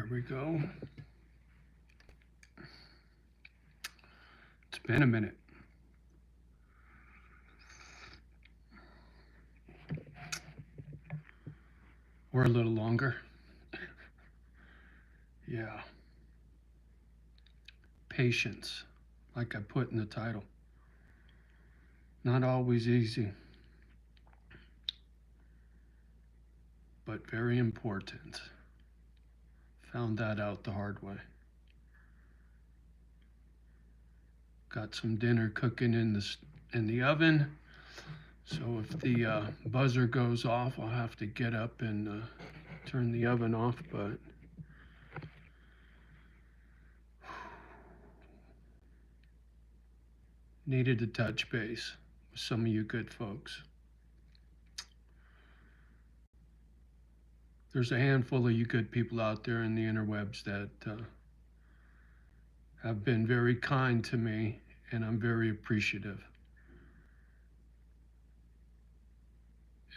There we go. It's been a minute. Or a little longer. Yeah. Patience, like I put in the title. Not always easy, but very important. Found that out the hard way. Got some dinner cooking in the oven. So if the buzzer goes off, I'll have to get up and turn the oven off. But needed to touch base with some of you good folks. There's a handful of you good people out there in the interwebs that have been very kind to me, and I'm very appreciative.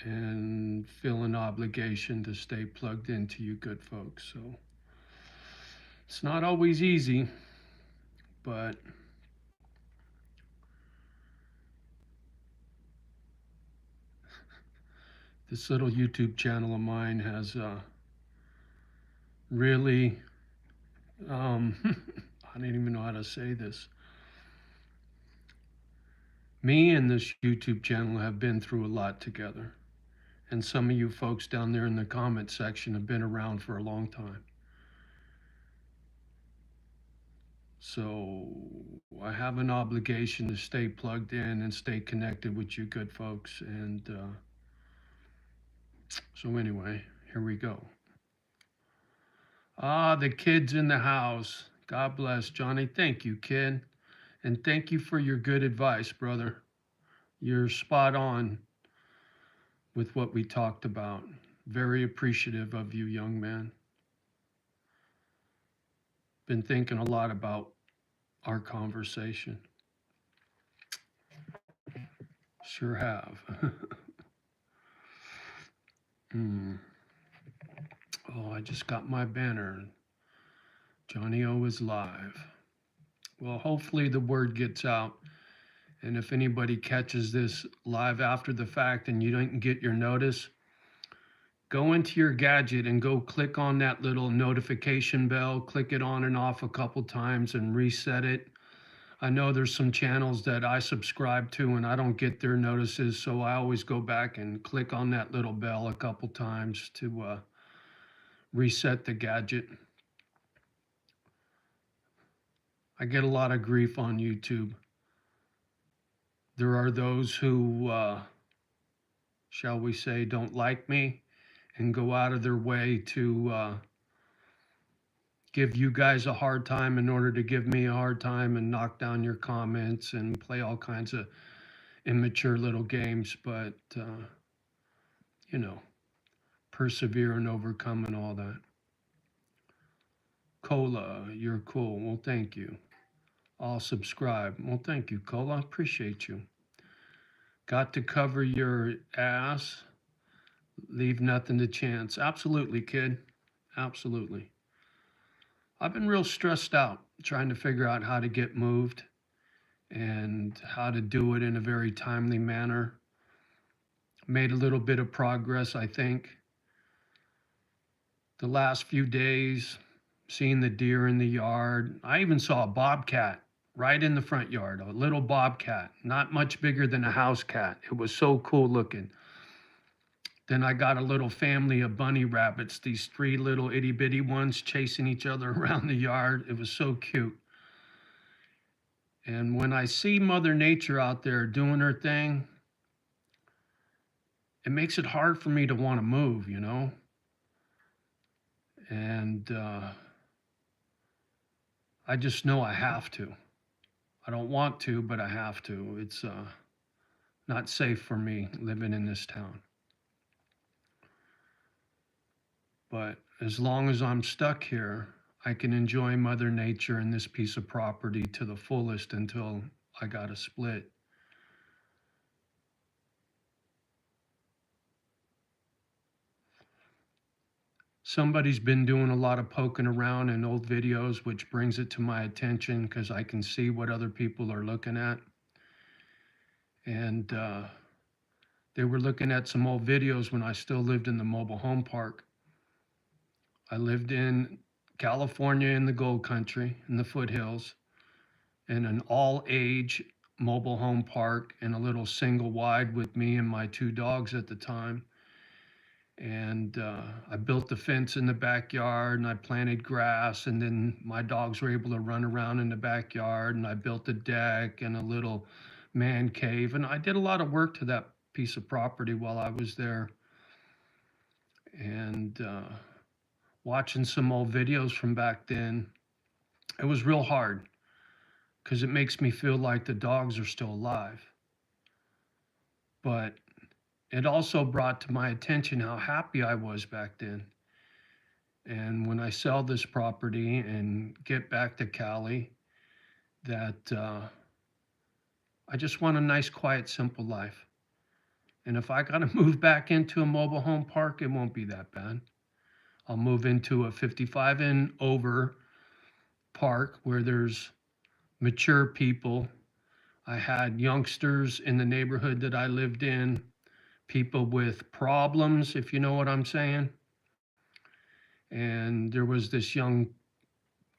And feel an obligation to stay plugged into you good folks. So it's not always easy, but this little YouTube channel of mine has really, I don't even know how to say this. Me and this YouTube channel have been through a lot together. And some of you folks down there in the comment section have been around for a long time. So I have an obligation to stay plugged in and stay connected with you good folks. And so anyway, here we go. The kid's in the house. God bless, Johnny. Thank you, kid. And thank you for your good advice, brother. You're spot on with what we talked about. Very appreciative of you, young man. Been thinking a lot about our conversation. Sure have. Oh, I just got my banner. JohnnyO is live. Well, hopefully the word gets out. And if anybody catches this live after the fact and you didn't get your notice, go into your gadget and go click on that little notification bell, click it on and off a couple times and reset it. I know there's some channels that I subscribe to and I don't get their notices, so I always go back and click on that little bell a couple times to reset the gadget. I get a lot of grief on YouTube. There are those who, shall we say, don't like me and go out of their way to give you guys a hard time in order to give me a hard time and knock down your comments and play all kinds of immature little games. But, you know, persevere and overcome and all that. Cola, you're cool. Well, thank you. I'll subscribe. Well, thank you, Cola. Appreciate you. Got to cover your ass. Leave nothing to chance. Absolutely, kid. Absolutely. I've been real stressed out trying to figure out how to get moved and how to do it in a very timely manner. Made a little bit of progress, I think. The last few days, seeing the deer in the yard. I even saw a bobcat right in the front yard, a little bobcat, not much bigger than a house cat. It was so cool looking. Then I got a little family of bunny rabbits, these 3 little itty bitty ones chasing each other around the yard. It was so cute. And when I see Mother Nature out there doing her thing, it makes it hard for me to want to move, you know? And I just know I have to. I don't want to, but I have to. It's not safe for me living in this town. But as long as I'm stuck here, I can enjoy Mother Nature and this piece of property to the fullest until I got to split. somebody's been doing a lot of poking around in old videos, which brings it to my attention because I can see what other people are looking at. And they were looking at some old videos when I still lived in the mobile home park. I lived in California in the Gold Country, in the foothills, in an all age mobile home park in a little single wide with me and my two dogs at the time. And I built the fence in the backyard and I planted grass, and then my dogs were able to run around in the backyard, and I built a deck and a little man cave, and I did a lot of work to that piece of property while I was there. And watching some old videos from back then, it was real hard because it makes me feel like the dogs are still alive. But it also brought to my attention how happy I was back then. And when I sell this property and get back to Cali, that I just want a nice, quiet, simple life. And if I got to move back into a mobile home park, it won't be that bad. I'll move into a 55 and over park where there's mature people. I had youngsters in the neighborhood that I lived in, people with problems, if you know what I'm saying. And there was this young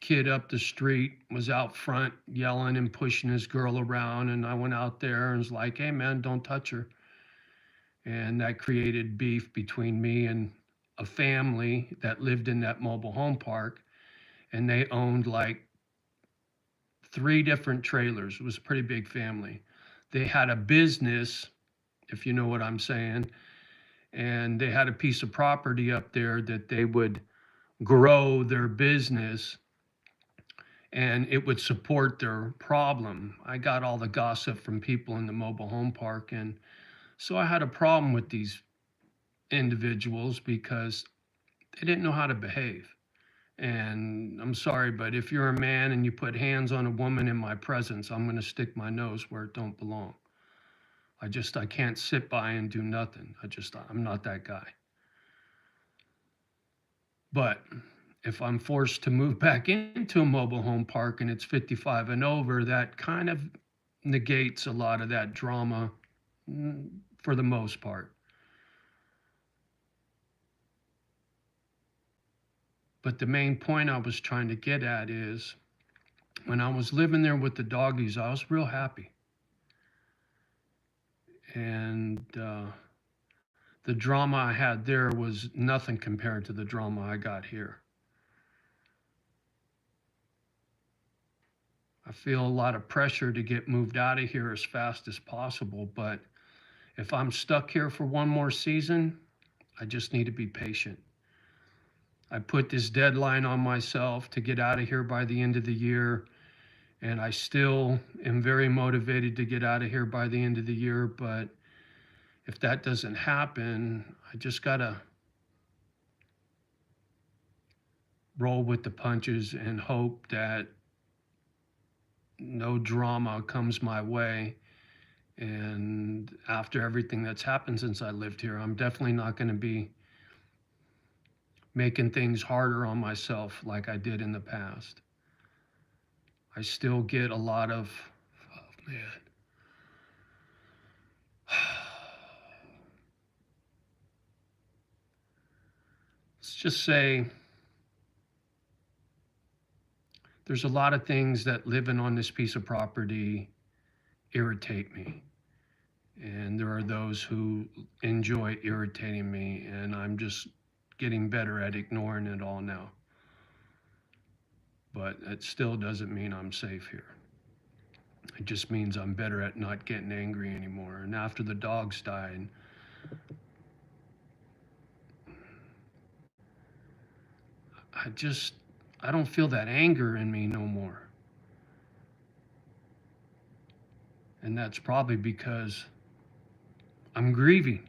kid up the street was out front yelling and pushing his girl around, and I went out there and was like, hey man, don't touch her. And that created beef between me and a family that lived in that mobile home park, and they owned like 3 different trailers. It was a pretty big family. They had a business, if you know what I'm saying, and they had a piece of property up there that they would grow their business and it would support their problem. I got all the gossip from people in the mobile home park, and so I had a problem with these individuals because they didn't know how to behave. And I'm sorry, but if you're a man and you put hands on a woman in my presence, I'm going to stick my nose where it don't belong. I can't sit by and do nothing. I'm not that guy. But if I'm forced to move back into a mobile home park and it's 55 and over, that kind of negates a lot of that drama, for the most part. But the main point I was trying to get at is when I was living there with the doggies, I was real happy. And the drama I had there was nothing compared to the drama I got here. I feel a lot of pressure to get moved out of here as fast as possible, but if I'm stuck here for one more season, I just need to be patient. I put this deadline on myself to get out of here by the end of the year, and I still am very motivated to get out of here by the end of the year, but if that doesn't happen, I just gotta roll with the punches and hope that no drama comes my way. And after everything that's happened since I lived here, I'm definitely not going to be making things harder on myself like I did in the past. I still get a lot of, oh man. Let's just say there's a lot of things that living on this piece of property irritate me. And there are those who enjoy irritating me, and I'm just getting better at ignoring it all now. But it still doesn't mean I'm safe here. It just means I'm better at not getting angry anymore. And after the dogs died, I just, I don't feel that anger in me no more. And that's probably because I'm grieving.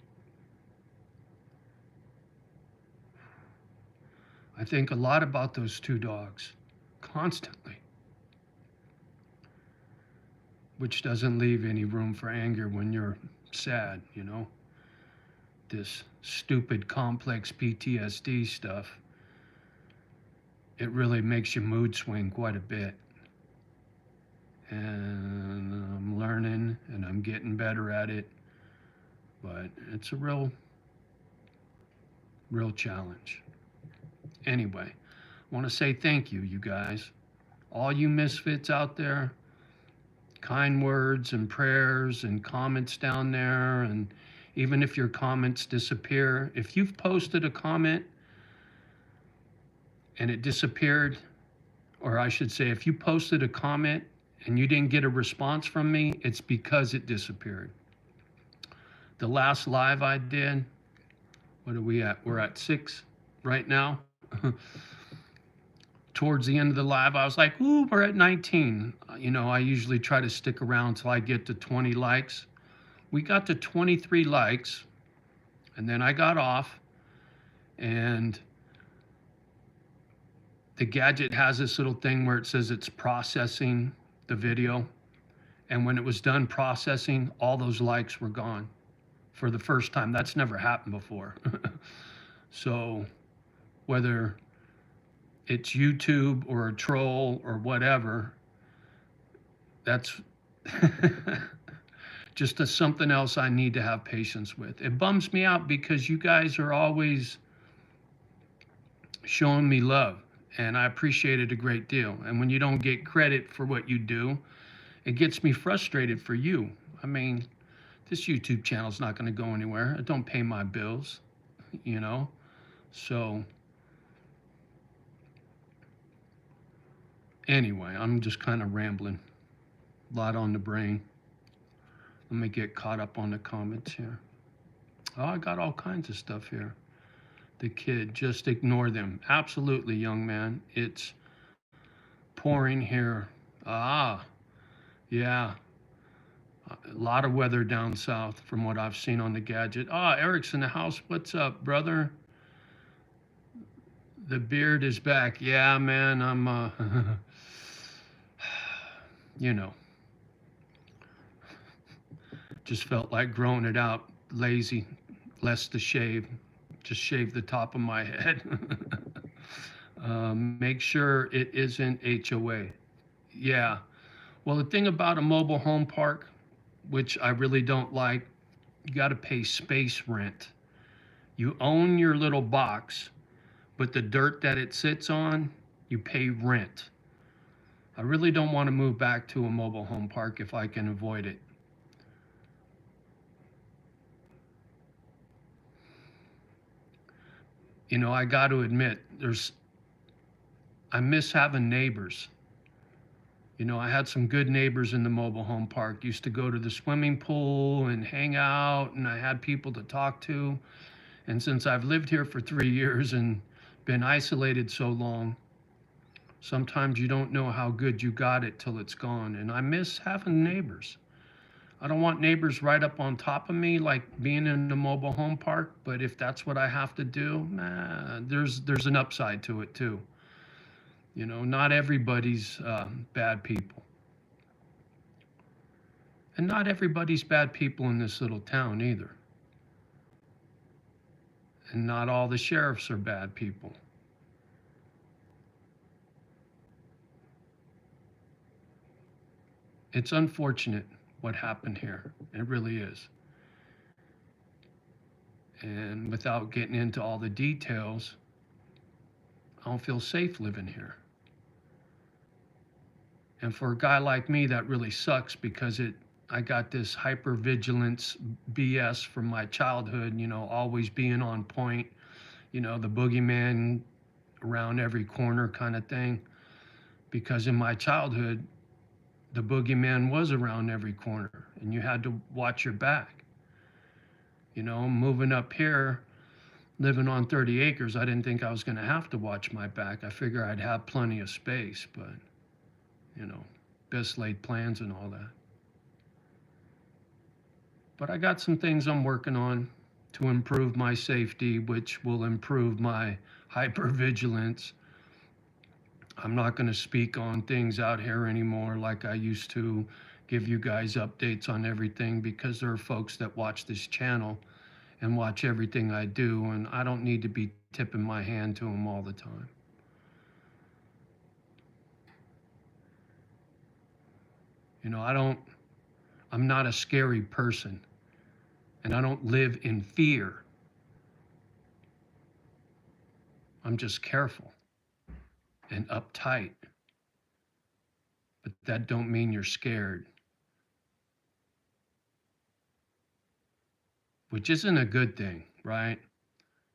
I think a lot about those 2 dogs constantly, which doesn't leave any room for anger when you're sad. This stupid complex PTSD stuff it really makes your mood swing quite a bit. And I'm learning and I'm getting better at it, but it's a real challenge. Anyway, I want to say thank you, you guys. All you misfits out there, kind words and prayers and comments down there. And even if your comments disappear, if you've posted a comment and it disappeared, or I should say, if you posted a comment and you didn't get a response from me, it's because it disappeared. The last live I did, what are we at? We're at 6 right now. Towards the end of the live, I was like, ooh, we're at 19. I usually try to stick around till I get to 20 likes. We got to 23 likes, and then I got off, and the gadget has this little thing where it says it's processing the video. And when it was done processing, all those likes were gone for the first time. That's never happened before. So whether it's YouTube or a troll or whatever, that's just something else I need to have patience with. It bums me out because you guys are always showing me love, and I appreciate it a great deal. And when you don't get credit for what you do, it gets me frustrated for you. I mean, this YouTube channel's not going to go anywhere. It don't pay my bills, So anyway, I'm just kind of rambling. A lot on the brain. Let me get caught up on the comments here. Oh, I got all kinds of stuff here. The kid, just ignore them. Absolutely, young man. It's pouring here. Ah, yeah. A lot of weather down south from what I've seen on the gadget. Ah, Eric's in the house. What's up, brother? The beard is back. Yeah, man, I'm, just felt like growing it out. Lazy, less to shave. Just shave the top of my head. Make sure it isn't HOA. Yeah. Well, the thing about a mobile home park, which I really don't like, you got to pay space rent. You own your little box, but the dirt that it sits on, you pay rent. I really don't want to move back to a mobile home park if I can avoid it. I got to admit, I miss having neighbors. I had some good neighbors in the mobile home park. Used to go to the swimming pool and hang out, and I had people to talk to. And since I've lived here for 3 years and been isolated so long, sometimes you don't know how good you got it till it's gone. And I miss having neighbors. I don't want neighbors right up on top of me like being in the mobile home park, but if that's what I have to do, there's an upside to it too. Not everybody's bad people. And not everybody's bad people in this little town either. And not all the sheriffs are bad people. It's unfortunate what happened here. It really is. And without getting into all the details, I don't feel safe living here. And for a guy like me, that really sucks because I got this hypervigilance BS from my childhood, always being on point, the boogeyman around every corner kind of thing. Because in my childhood, the boogeyman was around every corner and you had to watch your back. Moving up here, living on 30 acres, I didn't think I was going to have to watch my back. I figure I'd have plenty of space, but, best laid plans and all that. But I got some things I'm working on to improve my safety, which will improve my hypervigilance. I'm not going to speak on things out here anymore like I used to, give you guys updates on everything, because there are folks that watch this channel and watch everything I do, and I don't need to be tipping my hand to them all the time. I'm not a scary person, and I don't live in fear. I'm just careful and uptight, but that don't mean you're scared, which isn't a good thing, right?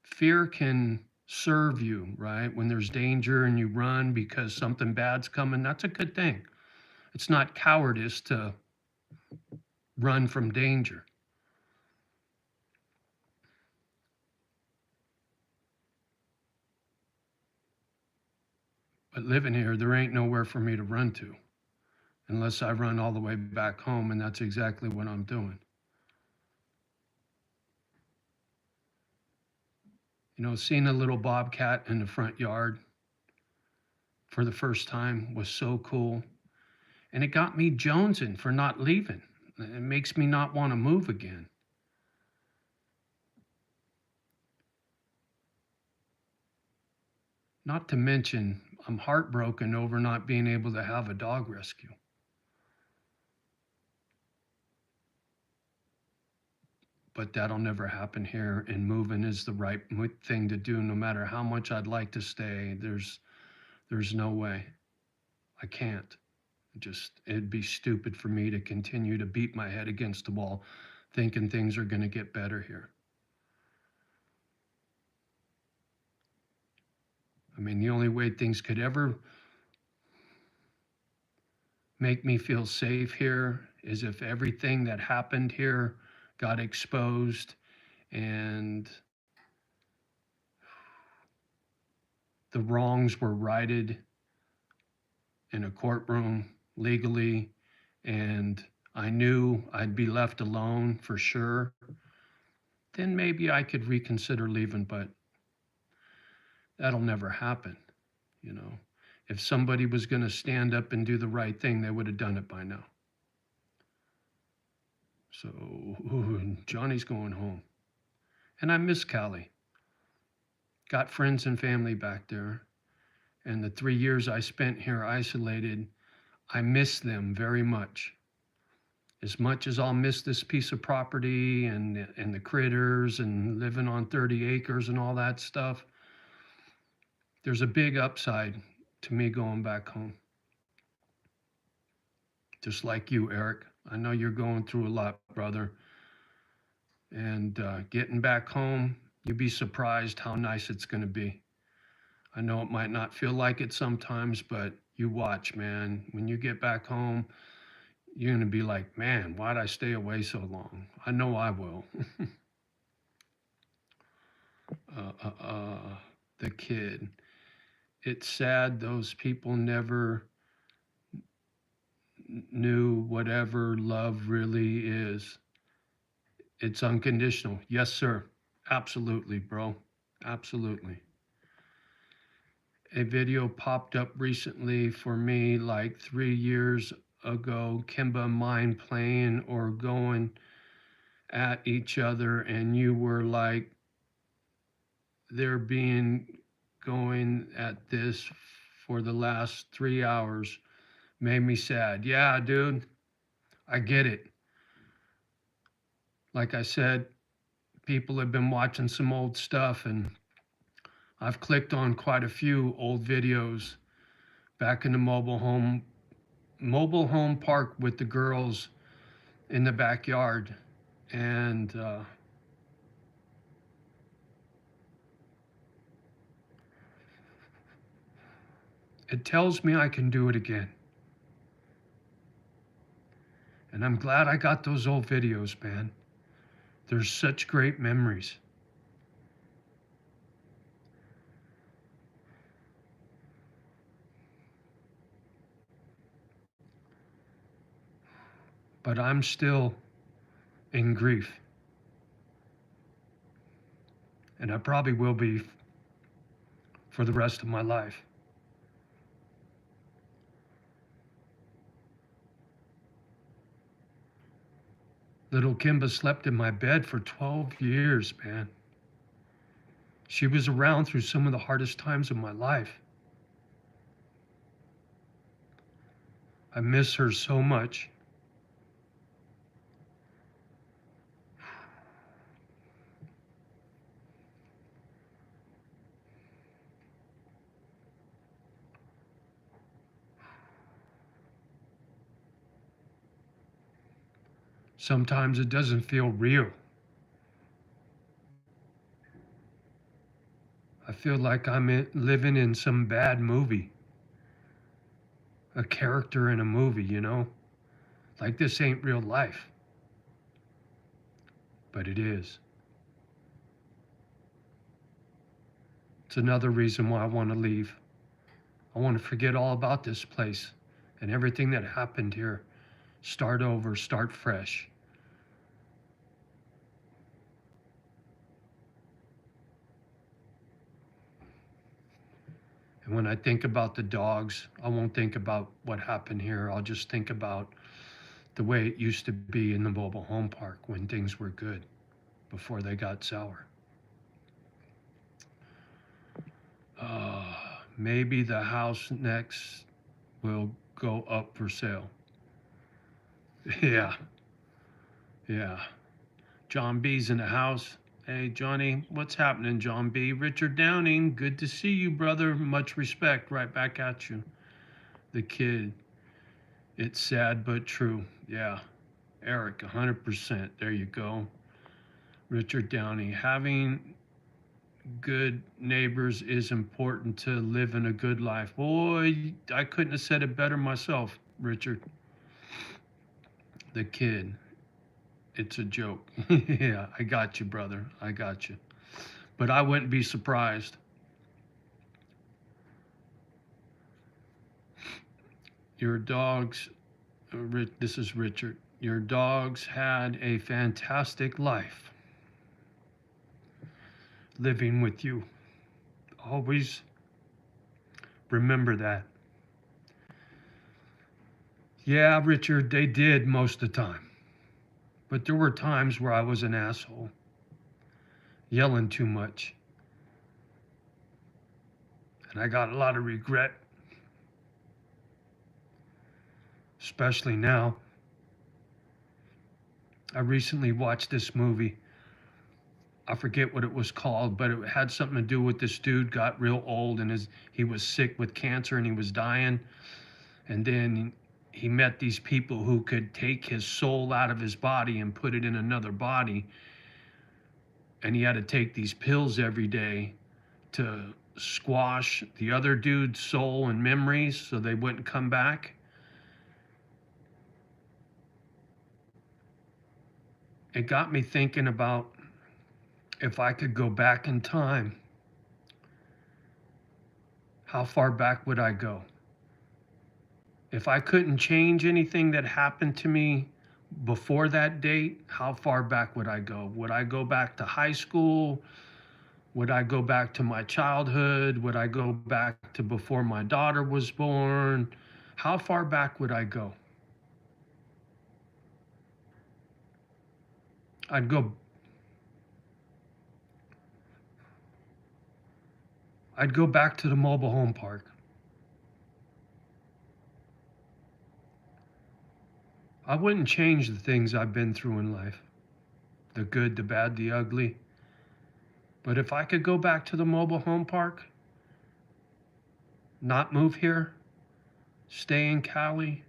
Fear can serve you, right? When there's danger and you run because something bad's coming, that's a good thing. It's not cowardice to run from danger. But living here, there ain't nowhere for me to run to unless I run all the way back home, and that's exactly what I'm doing. Seeing a little bobcat in the front yard for the first time was so cool. And it got me jonesing for not leaving. It makes me not want to move again. Not to mention, I'm heartbroken over not being able to have a dog rescue. But that'll never happen here, and moving is the right thing to do no matter how much I'd like to stay. There's no way. I can't. It'd be stupid for me to continue to beat my head against the wall thinking things are going to get better here. I mean, the only way things could ever make me feel safe here is if everything that happened here got exposed and the wrongs were righted in a courtroom legally, and I knew I'd be left alone for sure, then maybe I could reconsider leaving, but that'll never happen, you know. If somebody was going to stand up and do the right thing, they would have done it by now. So, Johnny's going home. And I miss Cali. Got friends and family back there. And the 3 years I spent here isolated, I miss them very much. As much as I'll miss this piece of property and the critters and living on 30 acres and all that stuff, there's a big upside to me going back home. Just like you, Eric. I know you're going through a lot, brother. And getting back home, you'd be surprised how nice it's going to be. I know it might not feel like it sometimes, but you watch, man. When you get back home, you're going to be like, man, why'd I stay away so long? I know I will. The kid. It's sad those people never knew whatever love really is. It's unconditional. Yes, sir. Absolutely, bro. Absolutely. A video popped up recently for me like 3 years ago. Kimba and mine playing or going at each other, and you were like, they're being going at this for the last 3 hours. Made me sad. Yeah, dude, I get it. Like I said, people have been watching some old stuff, and I've clicked on quite a few old videos back in the mobile home park with the girls in the backyard, and it tells me I can do it again. And I'm glad I got those old videos, man. There's such great memories. But I'm still in grief. And I probably will be for the rest of my life. Little Kimba slept in my bed for 12 years, man. She was around through some of the hardest times of my life. I miss her so much. Sometimes it doesn't feel real. I feel like living in some bad movie, a character in a movie, you know? Like this ain't real life, but it is. It's another reason why I want to leave. I want to forget all about this place and everything that happened here. Start over, start fresh. And when I think about the dogs, I won't think about what happened here. I'll just think about the way it used to be in the mobile home park when things were good before they got sour. Maybe the house next will go up for sale. Yeah, yeah. John B's in the house. Hey, Johnny, what's happening, John B? Richard Downing, good to see you, brother. Much respect. Right back at you. The kid. It's sad but true. Yeah. Eric, 100%. There you go. Richard Downey. Having good neighbors is important to living a good life. Boy, I couldn't have said it better myself, Richard. The kid. It's a joke. Yeah, I got you, brother. I got you. But I wouldn't be surprised. Your dogs, this is Richard. Your dogs had a fantastic life living with you. Always remember that. Yeah, Richard, they did most of the time. But there were times where I was an asshole, yelling too much. And I got a lot of regret, especially now. I recently watched this movie. I forget what it was called, but it had something to do with this dude got real old and he was sick with cancer and he was dying. And then he met these people who could take his soul out of his body and put it in another body. And he had to take these pills every day to squash the other dude's soul and memories so they wouldn't come back. It got me thinking about if I could go back in time, how far back would I go? If I couldn't change anything that happened to me before that date, how far back would I go? Would I go back to high school? Would I go back to my childhood? Would I go back to before my daughter was born? How far back would I go? I'd go back to the mobile home park. I wouldn't change the things I've been through in life, the good, the bad, the ugly. But if I could go back to the mobile home park, not move here, stay in Cali,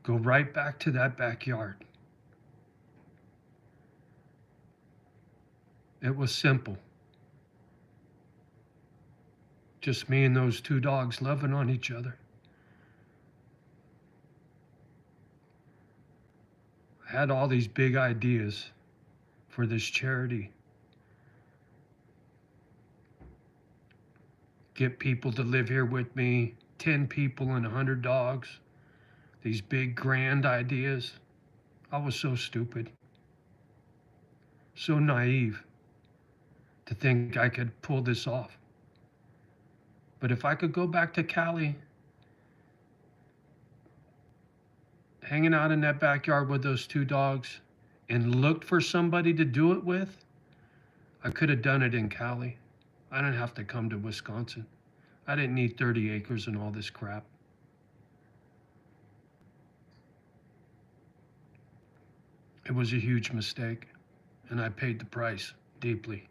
go right back to that backyard. It was simple. Just me and those two dogs loving on each other. I had all these big ideas for this charity. Get people to live here with me, 10 people and 100 dogs. These big grand ideas. I was so stupid, so naive to think I could pull this off. But if I could go back to Cali, hanging out in that backyard with those two dogs, and looked for somebody to do it with, I could have done it in Cali. I didn't have to come to Wisconsin. I didn't need 30 acres and all this crap. It was a huge mistake, and I paid the price deeply.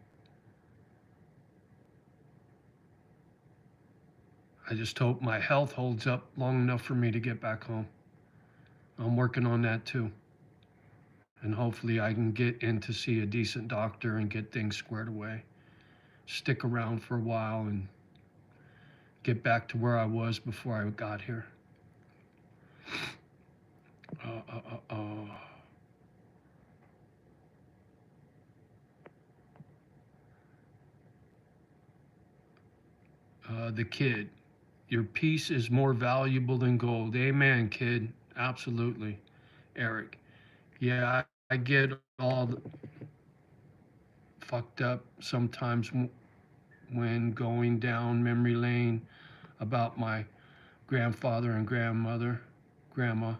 I just hope my health holds up long enough for me to get back home. I'm working on that too. And hopefully I can get in to see a decent doctor and get things squared away. Stick around for a while and get back to where I was before I got here. Uh, uh, uh, uh. The kid, your peace is more valuable than gold. Amen, kid. Absolutely. Eric. Yeah, I get all fucked up sometimes when going down memory lane about my grandfather and grandma.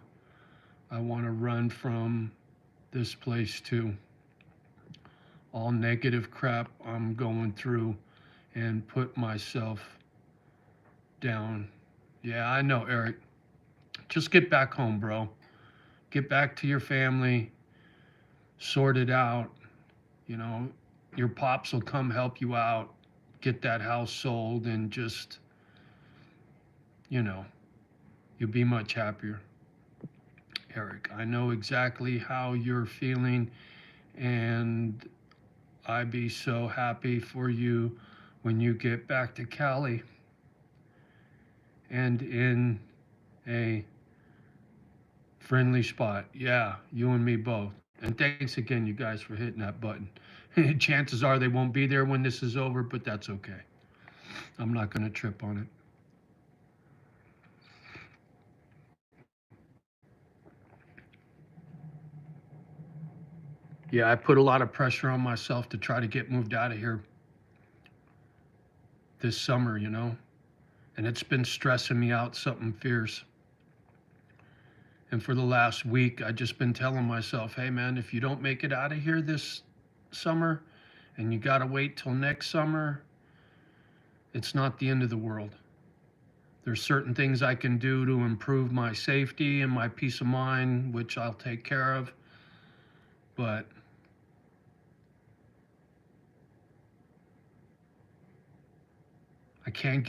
I want to run from this place too. All negative crap I'm going through and put myself down. Yeah, I know, Eric. Just get back home, bro. Get back to your family, sort it out. You know, your pops will come help you out, get that house sold, and just, you know, you'll be much happier. Eric, I know exactly how you're feeling, and I be so happy for you when you get back to Cali and in a friendly spot. Yeah, you and me both. And thanks again, you guys, for hitting that button. Chances are they won't be there when this is over, but that's okay. I'm not going to trip on it. Yeah, I put a lot of pressure on myself to try to get moved out of here this summer, you know, and it's been stressing me out something fierce. And for the last week, I just been telling myself, hey man, if you don't make it out of here this summer and you got to wait till next summer, it's not the end of the world. There's certain things I can do to improve my safety and my peace of mind, which I'll take care of. But I can't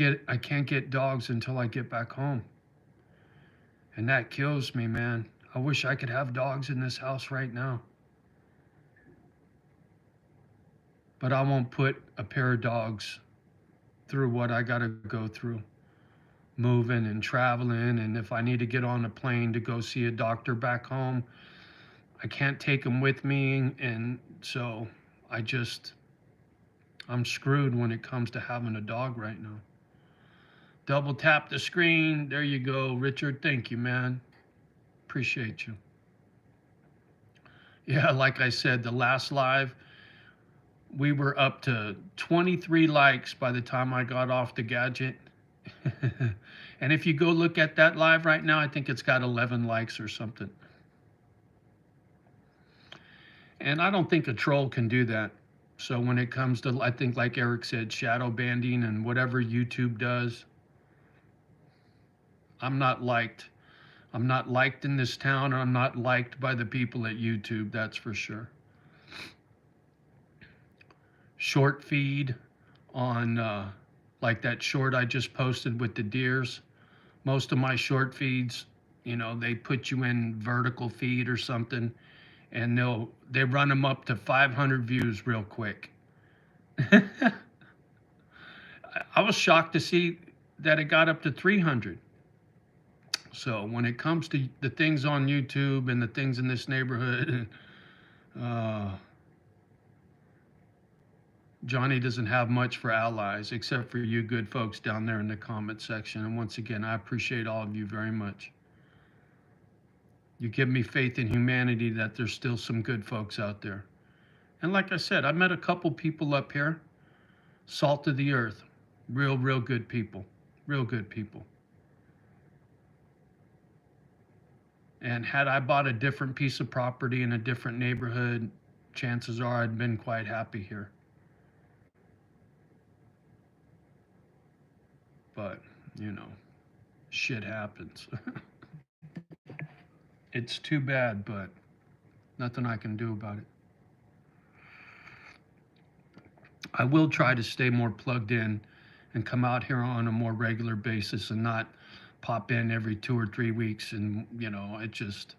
get dogs until I get back home. And that kills me, man. I wish I could have dogs in this house right now. But I won't put a pair of dogs through what I got to go through, moving and traveling. And if I need to get on a plane to go see a doctor back home, I can't take them with me. And so I just, I'm screwed when it comes to having a dog right now. Double tap the screen. There you go, Richard. Thank you, man. Appreciate you. Yeah, like I said, the last live, we were up to 23 likes by the time I got off the gadget. And if you go look at that live right now, I think it's got 11 likes or something. And I don't think a troll can do that. So when it comes to, I think like Eric said, shadow banding and whatever YouTube does, I'm not liked. I'm not liked in this town. I'm not liked by the people at YouTube, that's for sure. Short feed on like that short I just posted with the deers. Most of my short feeds, you know, they put you in vertical feed or something, and they run them up to 500 views real quick. I was shocked to see that it got up to 300. So when it comes to the things on YouTube and the things in this neighborhood, uh, Johnny doesn't have much for allies except for you good folks down there in the comment section. And once again, I appreciate all of you very much. You give me faith in humanity that there's still some good folks out there. And like I said, I met a couple people up here, salt of the earth, real good people, real good people. And had I bought a different piece of property in a different neighborhood, chances are I'd been quite happy here. But, you know, shit happens. It's too bad, but Nothing I can do about it. I will try to stay more plugged in and come out here on a more regular basis and not pop in every 2 or 3 weeks. And, it just,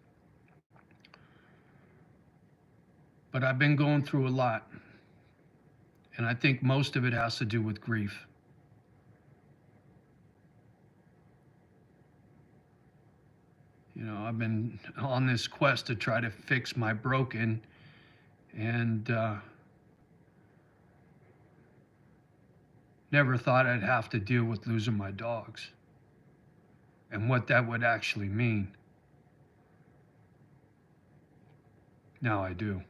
but I've been going through a lot. And I think most of it has to do with grief. I've been on this quest to try to fix my broken, and never thought I'd have to deal with losing my dogs and what that would actually mean. Now I do.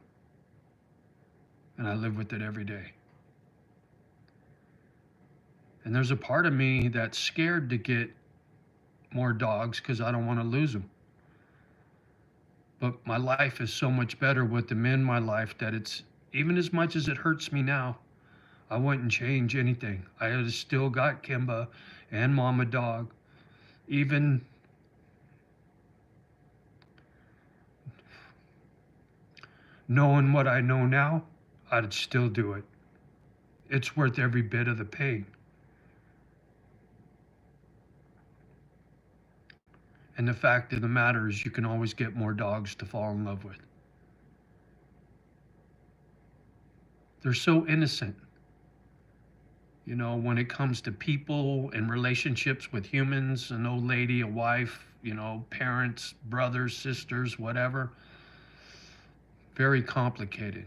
And I live with it every day. And there's a part of me that's scared to get more dogs because I don't want to lose them. But my life is so much better with them in my life that it's, even as much as it hurts me now, I wouldn't change anything. I have still got Kimba and Mama Dog. Even knowing what I know now, I'd still do it. It's worth every bit of the pain. And the fact of the matter is, you can always get more dogs to fall in love with. They're so innocent. When it comes to people and relationships with humans, an old lady, a wife, parents, brothers, sisters, whatever, very complicated.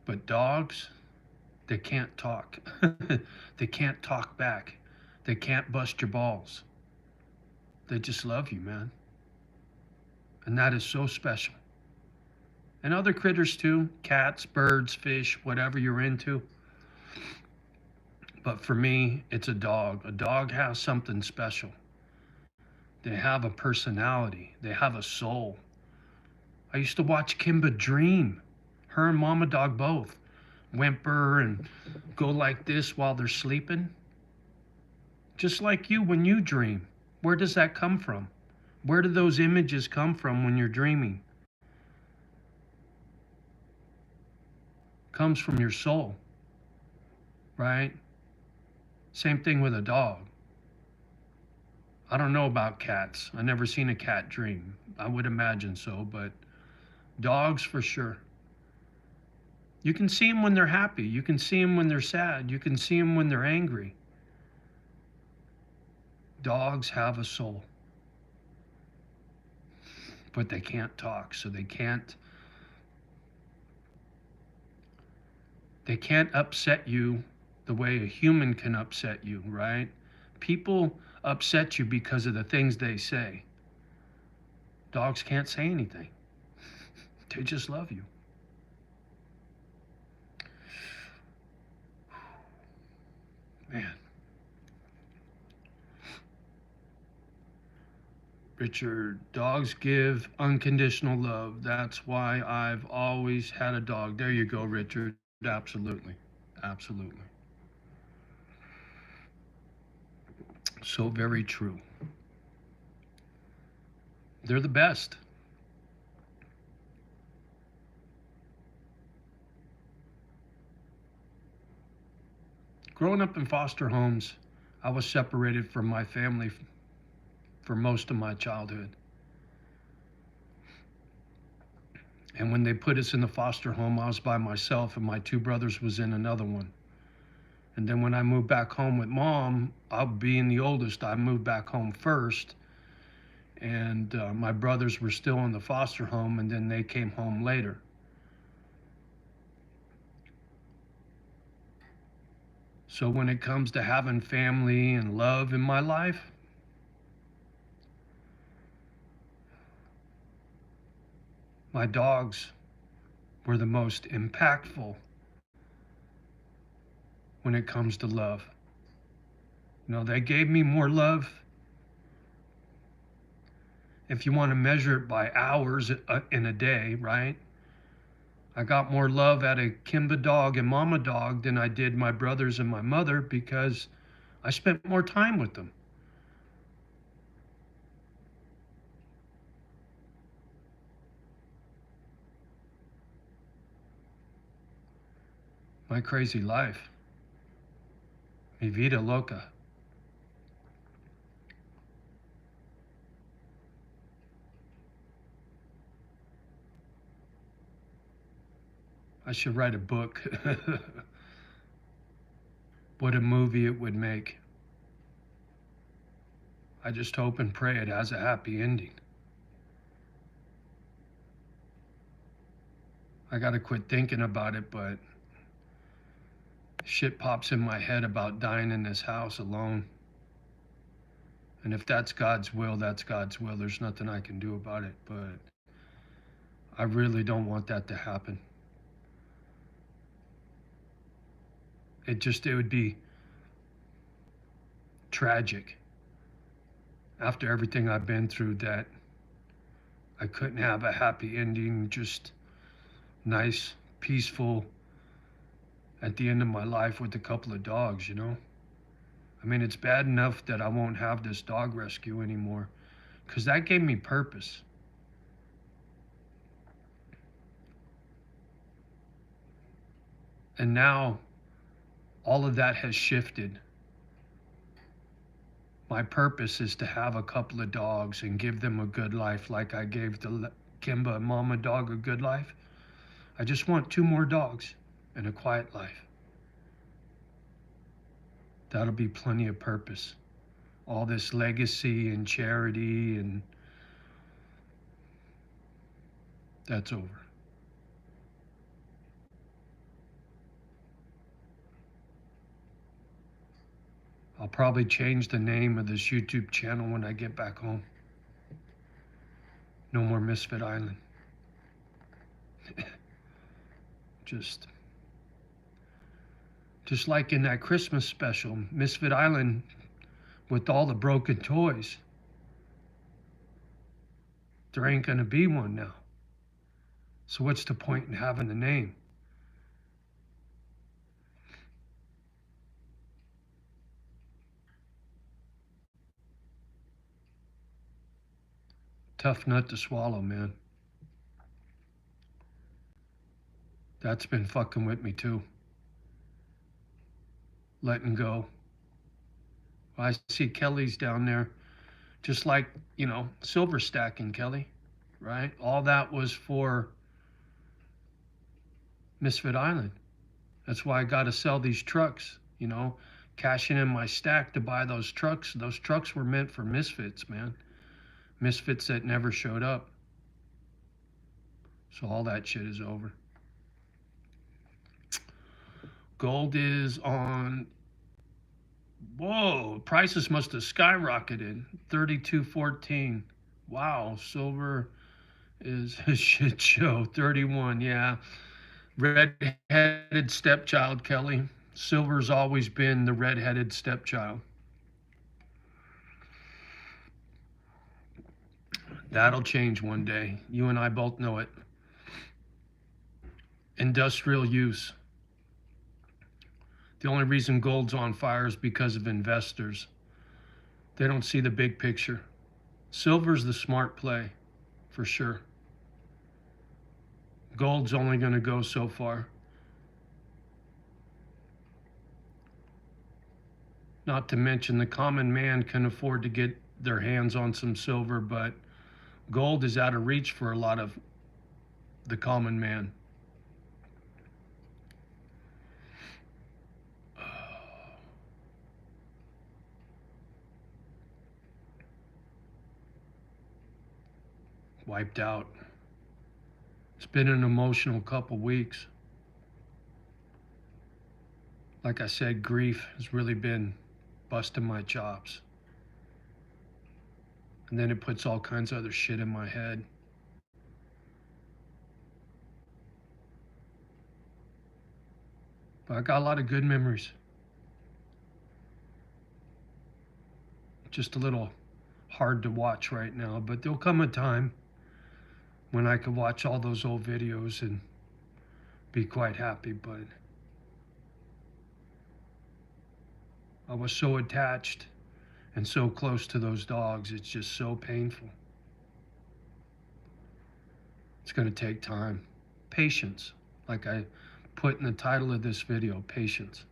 But dogs, they can't talk. They can't talk back. They can't bust your balls. They just love you, man. And that is so special. And other critters too, cats, birds, fish, whatever you're into. But for me, it's a dog. A dog has something special. They have a personality. They have a soul. I used to watch Kimba dream. Her and Mama Dog both whimper and go like this while they're sleeping. Just like you when you dream. Where does that come from? Where do those images come from when you're dreaming? Comes from your soul, right? Same thing with a dog. I don't know about cats. I've never seen a cat dream. I would imagine so, but dogs for sure. You can see them when they're happy. You can see them when they're sad. You can see them when they're angry. Dogs have a soul. But they can't talk, so they can't upset you the way a human can upset you, right? People upset you because of the things they say. Dogs can't say anything. They just love you. Man. Richard, dogs give unconditional love. That's why I've always had a dog. There you go, Richard. Absolutely. Absolutely. So very true. They're the best. Growing up in foster homes, I was separated from my family for most of my childhood. And when they put us in the foster home, I was by myself and my two brothers was in another one. And then when I moved back home with Mom, I'll being the oldest, I moved back home first. And my brothers were still in the foster home, and then they came home later. So when it comes to having family and love in my life, my dogs were the most impactful when it comes to love. They gave me more love. If you want to measure it by hours in a day, right? I got more love out of Kimba Dog and Mama Dog than I did my brothers and my mother because I spent more time with them. My crazy life. Mi vida loca. I should write a book. What a movie it would make. I just hope and pray it has a happy ending. I gotta quit thinking about it, but shit pops in my head about dying in this house alone. And if that's God's will, that's God's will. There's nothing I can do about it, but I really don't want that to happen. It would be tragic after everything I've been through that I couldn't have a happy ending, just nice, peaceful at the end of my life with a couple of dogs, you know? I mean, it's bad enough that I won't have this dog rescue anymore because that gave me purpose. And now all of that has shifted. My purpose is to have a couple of dogs and give them a good life like I gave the Kimba and Mama dog a good life. I just want 2 more dogs and a quiet life. That'll be plenty of purpose. All this legacy and charity, and that's over. I'll probably change the name of this YouTube channel when I get back home. No more Misfit Island. Just like in that Christmas special, Misfit Island with all the broken toys. There ain't gonna be one now. So what's the point in having the name? Tough nut to swallow, man. That's been fucking with me too. Letting go. I see Kelly's down there, just like, silver stacking, Kelly, right? All that was for Misfit Island. That's why I got to sell these trucks, cashing in my stack to buy those trucks. Those trucks were meant for misfits, man. Misfits that never showed up. So all that shit is over. Gold is on, whoa, prices must have skyrocketed. 32.14. Wow, silver is a shit show. 31, yeah. Red-headed stepchild, Kelly. Silver's always been the red-headed stepchild. That'll change one day. You and I both know it. Industrial use. The only reason gold's on fire is because of investors. They don't see the big picture. Silver's the smart play, for sure. Gold's only going to go so far. Not to mention the common man can afford to get their hands on some silver, but gold is out of reach for a lot of the common man. Wiped out. It's been an emotional couple weeks. Like I said, grief has really been busting my chops. And then it puts all kinds of other shit in my head. But I got a lot of good memories. Just a little hard to watch right now, but there'll come a time when I could watch all those old videos and be quite happy, but I was so attached and so close to those dogs, it's just so painful. It's going to take time. Patience, like I put in the title of this video, patience.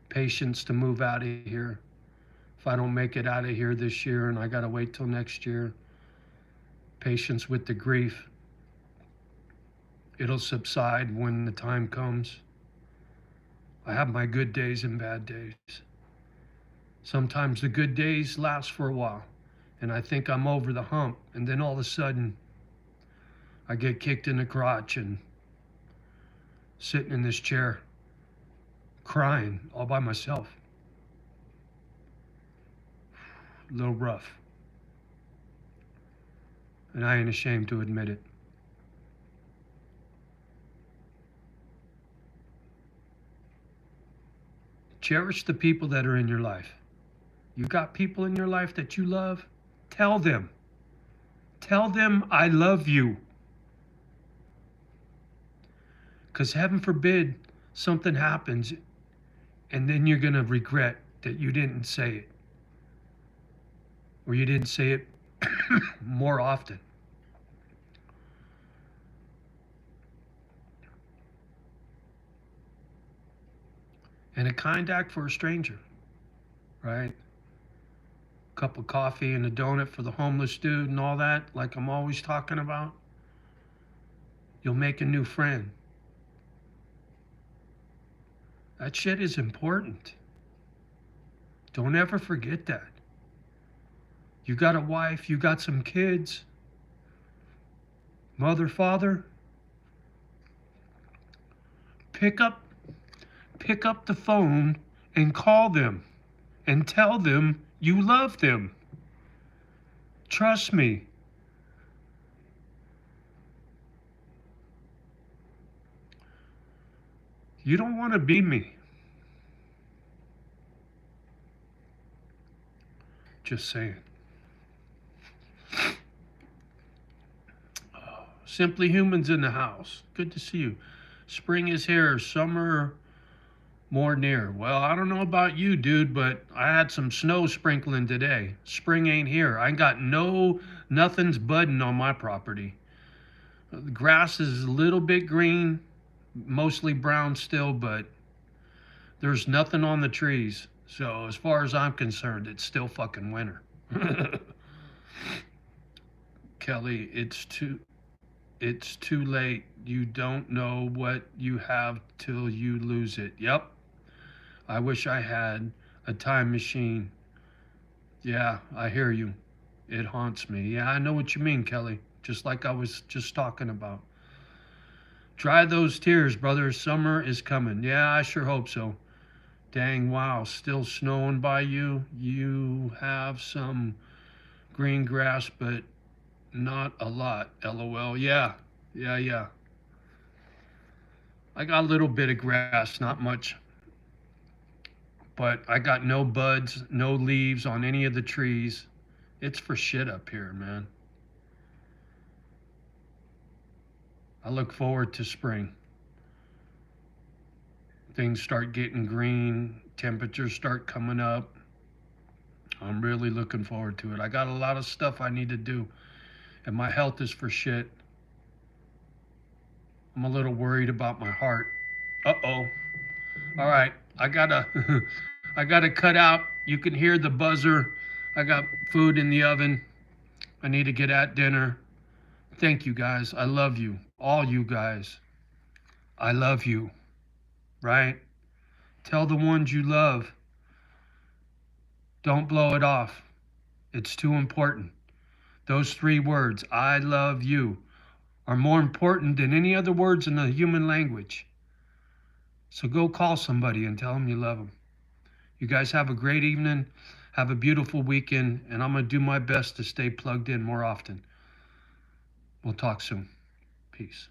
Patience to move out of here. If I don't make it out of here this year and I gotta wait till next year, patience with the grief. It'll subside when the time comes. I have my good days and bad days. Sometimes the good days last for a while, and I think I'm over the hump, and then all of a sudden, I get kicked in the crotch and sitting in this chair, crying all by myself. A little rough. And I ain't ashamed to admit it. Cherish the people that are in your life. You got people in your life that you love? Tell them. Tell them I love you. Because heaven forbid something happens and then you're going to regret that you didn't say it. Or you didn't say it more often. And a kind act for a stranger, right? Cup of coffee and a donut for the homeless dude and all that, like I'm always talking about. You'll make a new friend. That shit is important. Don't ever forget that. You got a wife, you got some kids, mother, father. Pick up the phone and call them and tell them you love them. Trust me. You don't want to be me. Just saying. Simply Humans in the house. Good to see you. Spring is here. Summer more near. Well, I don't know about you, dude, but I had some snow sprinkling today. Spring ain't here. I got nothing's budding on my property. The grass is a little bit green, mostly brown still, but there's nothing on the trees. So as far as I'm concerned, it's still fucking winter. Kelly, it's too late. You don't know what you have till you lose it. Yep. I wish I had a time machine. Yeah, I hear you. It haunts me. Yeah, I know what you mean, Kelly. Just like I was just talking about. Dry those tears, brother. Summer is coming. Yeah, I sure hope so. Dang, wow. Still snowing by you. You have some green grass, but not a lot. LOL. Yeah. I got a little bit of grass, not much. But I got no buds, no leaves on any of the trees. It's for shit up here, man. I look forward to spring. Things start getting green, temperatures start coming up. I'm really looking forward to it. I got a lot of stuff I need to do, and my health is for shit. I'm a little worried about my heart. Uh-oh. All right, I gotta cut out. You can hear the buzzer. I got food in the oven. I need to get at dinner. Thank you guys. I love you. All you guys. I love you. Right? Tell the ones you love. Don't blow it off. It's too important. Those 3 words, I love you, are more important than any other words in the human language. So go call somebody and tell them you love them. You guys have a great evening. Have a beautiful weekend. And I'm going to do my best to stay plugged in more often. We'll talk soon. Peace.